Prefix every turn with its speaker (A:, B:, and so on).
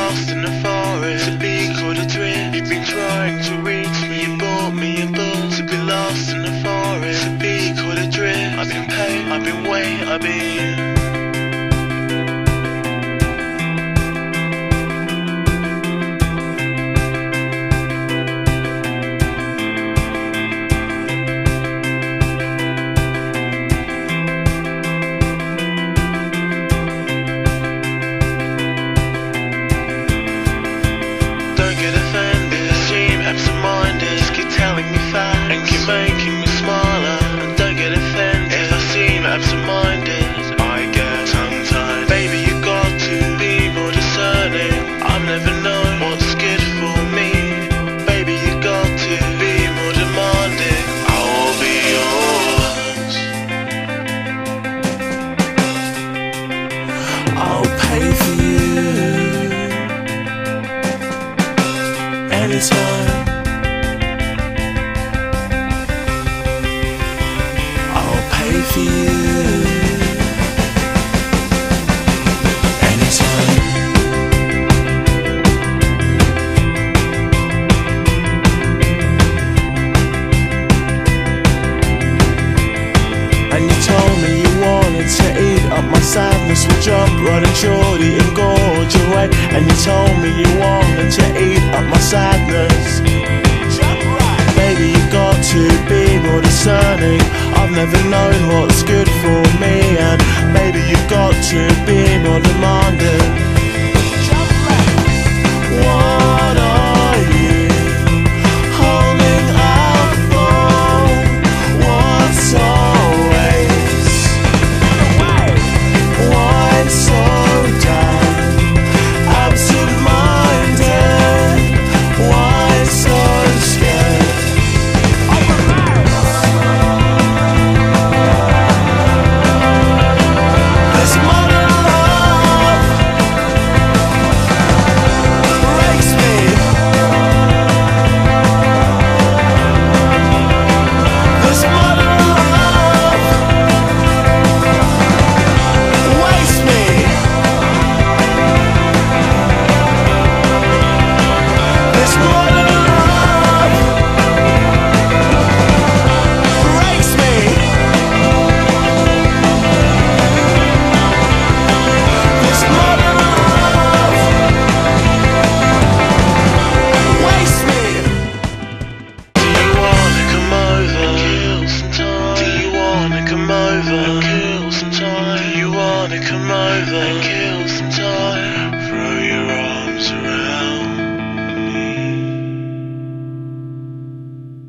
A: lost in the forest, to be caught adrift. You've been trying to reach me, you bought me a book. To be lost in the forest, to be caught adrift. I've been pain, I've been weight, I've been making me smaller, and don't get offended if I seem absent-minded. I get tongue-tied. Baby, you got to be more discerning. I've never known what's good for me. Baby, you got to be more demanding. I'll be yours. I'll pay for you anytime. For you anytime. And you told me you wanted to eat up my sadness. We jumped right and shorty and gorge away. And you told me you wanted to eat up my sadness. Baby, you got to be more discerning. I've never known what's good for me, and baby, you got to be more demanding. What are you holding out for? What's always? Why so damn absent-minded? Why so scared? Come over and kill some time. Do you wanna come over and kill